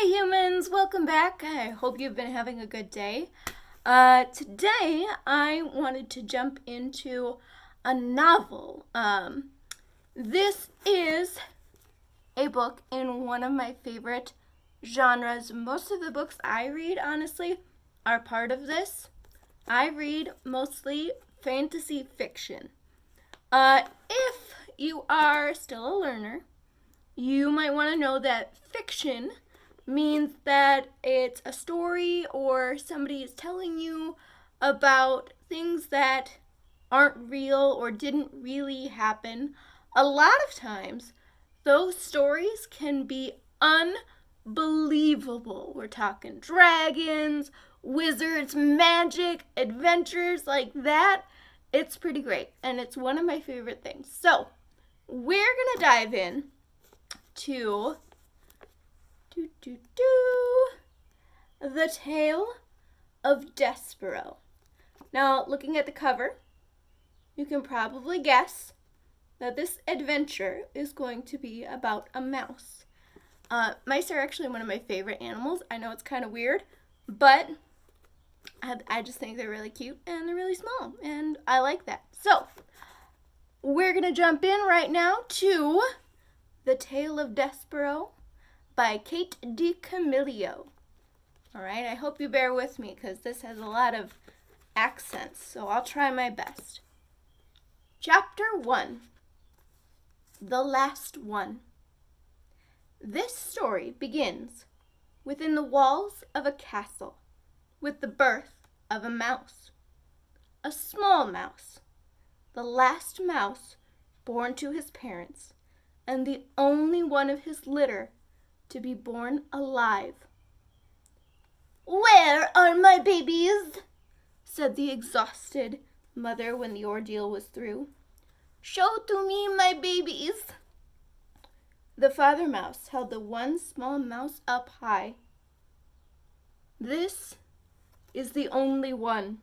Hey humans, welcome back. I hope you've been having a good day. Today I wanted to jump into a novel. This is a book in one of my favorite genres. Most of the books I read, honestly, are part of this. I read mostly fantasy fiction. If you are still a learner, you might want to know that fiction means that it's a story or somebody is telling you about things that aren't real or didn't really happen. A lot of times, those stories can be unbelievable. We're talking dragons, wizards, magic, adventures like that. It's pretty great, and it's one of my favorite things. So, we're going to dive in to The Tale of Despereaux. Now, looking at the cover, you can probably guess that this adventure is going to be about a mouse. Mice are actually one of my favorite animals. I know it's kind of weird, but I just think they're really cute and they're really small, and I like that. So, we're going to jump in right now to The Tale of Despereaux by Kate DiCamillo. All right, I hope you bear with me because this has a lot of accents, so I'll try my best. Chapter 1, The Last One. This story begins within the walls of a castle with the birth of a mouse. A small mouse, the last mouse born to his parents, and the only one of his litter to be born alive. "Where are my babies?" said the exhausted mother when the ordeal was through. "Show to me my babies." The father mouse held the one small mouse up high. "This is the only one,"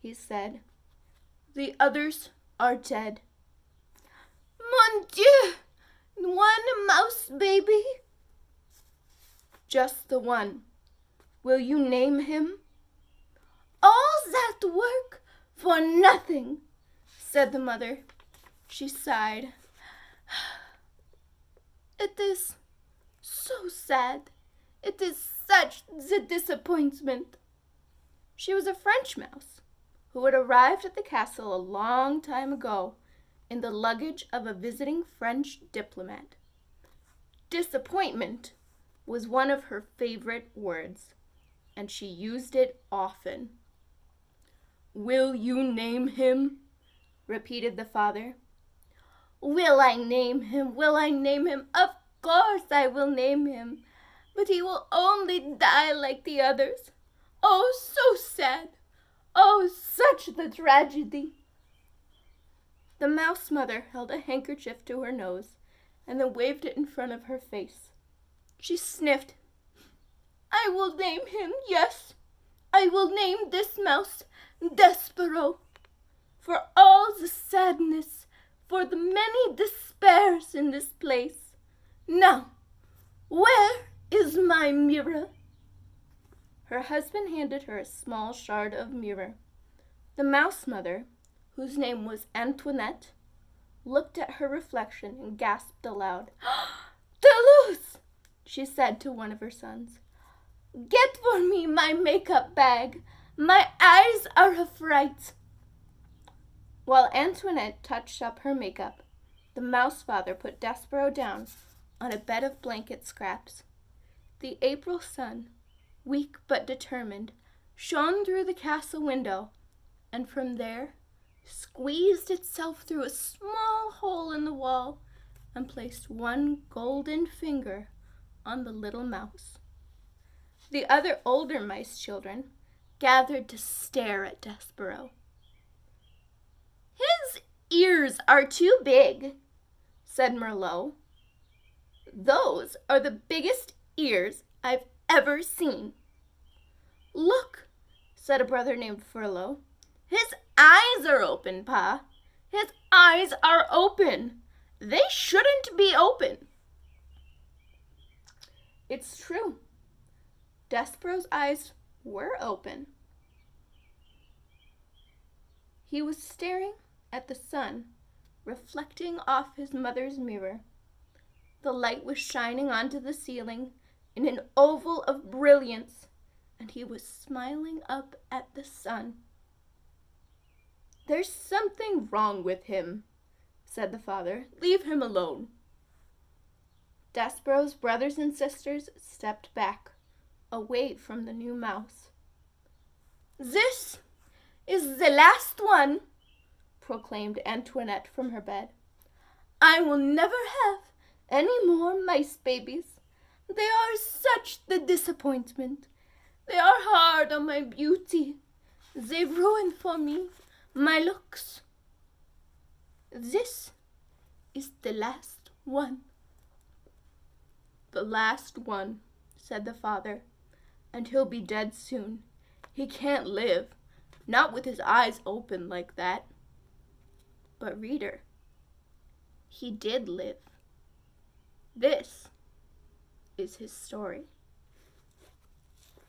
he said. "The others are dead." "Mon Dieu! One mouse baby?" "Just the one. Will you name him?" "All that work for nothing," said the mother. She sighed. "It is so sad. It is such a disappointment." She was a French mouse who had arrived at the castle a long time ago in the luggage of a visiting French diplomat. Disappointment was one of her favorite words, and she used it often. "Will you name him?" repeated the father. "Will I name him? Will I name him? Of course I will name him, but he will only die like the others. Oh, so sad! Oh, such the tragedy!" The mouse mother held a handkerchief to her nose and then waved it in front of her face. She sniffed. "I will name him, yes. I will name this mouse Despereaux. For all the sadness, for the many despairs in this place. Now, where is my mirror?" Her husband handed her a small shard of mirror. The mouse mother, whose name was Antoinette, looked at her reflection and gasped aloud. "Toulouse!" she said to one of her sons. "Get for me my makeup bag. My eyes are afright." While Antoinette touched up her makeup, the mouse father put Despereaux down on a bed of blanket scraps. The April sun, weak but determined, shone through the castle window, and from there squeezed itself through a small hole in the wall and placed one golden finger on the little mouse. The other older mice children gathered to stare at Despereaux. "His ears are too big," said Merlot. "Those are the biggest ears I've ever seen." "Look," said a brother named Furlough. "His eyes are open, Pa. His eyes are open. They shouldn't be open." It's true. Despereaux's eyes were open. He was staring at the sun, reflecting off his mother's mirror. The light was shining onto the ceiling in an oval of brilliance, and he was smiling up at the sun. "There's something wrong with him," said the father. "Leave him alone." Despereaux's brothers and sisters stepped back, away from the new mouse. "This is the last one," proclaimed Antoinette from her bed. "I will never have any more mice babies. They are such the disappointment. They are hard on my beauty. They ruin for me my looks. This is the last one." "The last one," said the father, "and he'll be dead soon. He can't live, not with his eyes open like that." But reader, he did live. This is his story.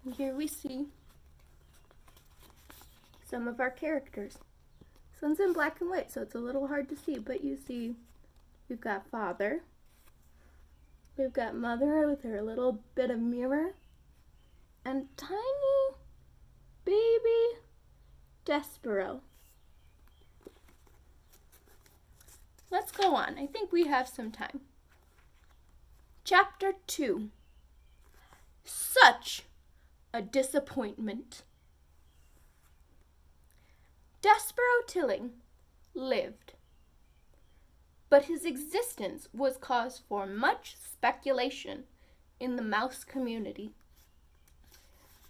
And here we see some of our characters. This one's in black and white, so it's a little hard to see, but you see we've got father, we've got mother with her little bit of mirror, and tiny baby Despereaux. Let's go on. I think we have some time. Chapter 2. Such a disappointment. Despereaux Tilling lived, but his existence was cause for much speculation in the mouse community.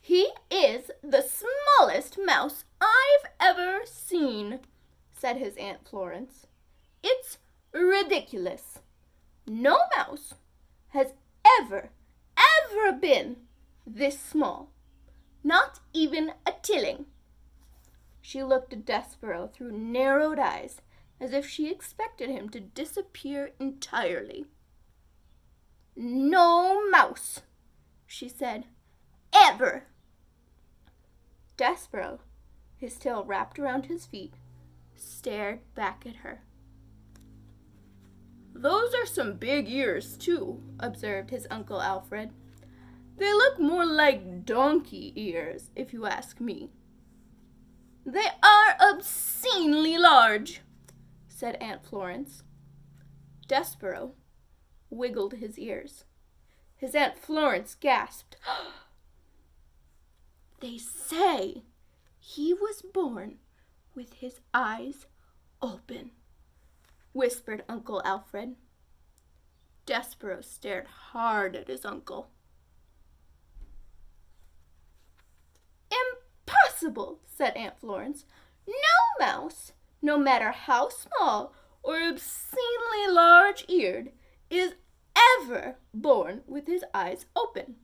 "He is the smallest mouse I've ever seen," said his Aunt Florence. "It's ridiculous. No mouse has ever been this small. Not even a Tilling." She looked at Despereaux through narrowed eyes, as if she expected him to disappear entirely. "No mouse," she said, "ever." Despereaux, his tail wrapped around his feet, stared back at her. "Those are some big ears, too," observed his Uncle Alfred. "They look more like donkey ears, if you ask me." "They are obscenely large," said Aunt Florence. Despereaux wiggled his ears. His Aunt Florence gasped. "They say he was born with his eyes open," whispered Uncle Alfred. Despereaux stared hard at his uncle. "Impossible," said Aunt Florence. "No mouse, no matter how small or obscenely large-eared, is ever born with his eyes open.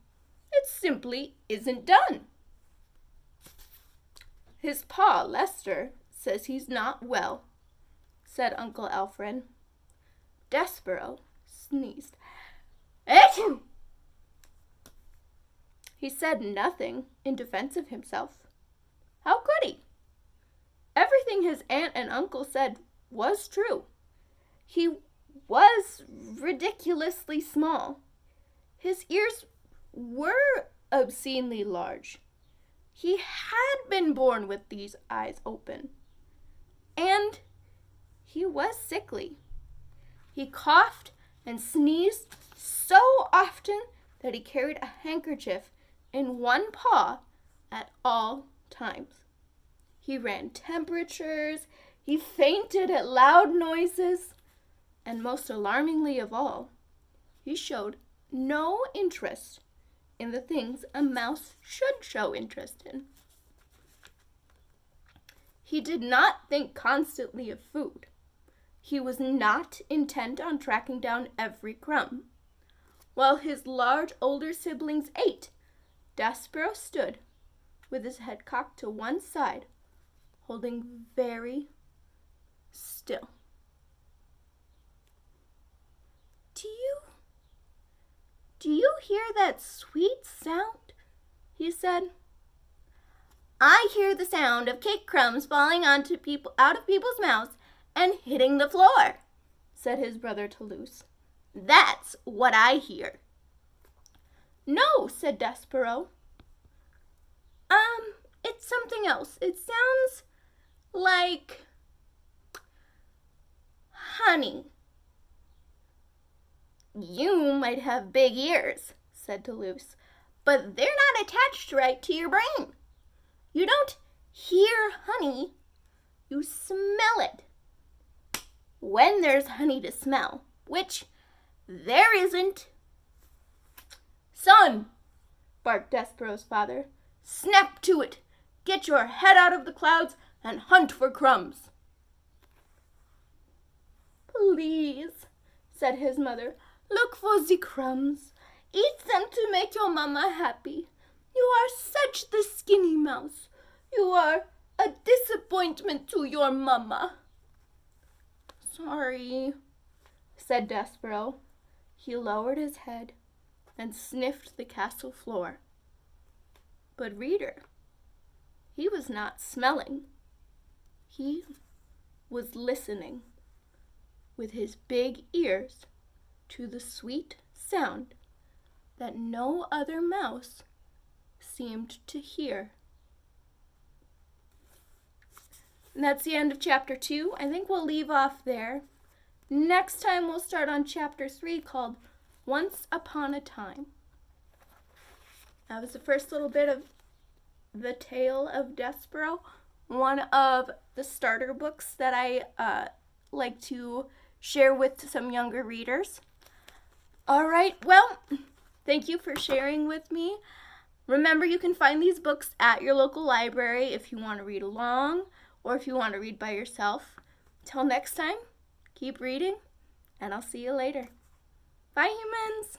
It simply isn't done." "His pa, Lester, says he's not well," said Uncle Alfred. Despereaux sneezed. "Achoo!" He said nothing in defense of himself. How could he? Everything his aunt and uncle said was true. He was ridiculously small. His ears were obscenely large. He had been born with these eyes open. And he was sickly. He coughed and sneezed so often that he carried a handkerchief in one paw at all times. He ran temperatures, he fainted at loud noises, and most alarmingly of all, he showed no interest in the things a mouse should show interest in. He did not think constantly of food. He was not intent on tracking down every crumb. While his large older siblings ate, Despereaux stood, with his head cocked to one side, holding very still. Do Do you hear that sweet sound? He said. I hear the sound of cake crumbs falling out of people's mouths and hitting the floor, said his brother Toulouse. That's what I hear. No, said Despereaux. It's something else. It sounds like honey. You might have big ears, said Toulouse, but they're not attached right to your brain. You don't hear honey, you smell it. When there's honey to smell, which there isn't. Son, barked Despereaux's father, snap to it. Get your head out of the clouds and hunt for crumbs. Please, said his mother, look for the crumbs. Eat them to make your mamma happy. You are such the skinny mouse. You are a disappointment to your mamma. Sorry, said Despereaux. He lowered his head and sniffed the castle floor. But reader, he was not smelling. He was listening with his big ears to the sweet sound that no other mouse seemed to hear. And that's the end of chapter 2. I think we'll leave off there. Next time we'll start on chapter 3 called Once Upon a Time. That was the first little bit of the Tale of Despereaux, one of the starter books that I like to share with some younger readers. All right, well, thank you for sharing with me. Remember, you can find these books at your local library if you want to read along or if you want to read by yourself. Till next time, keep reading, and I'll see you later. Bye, humans!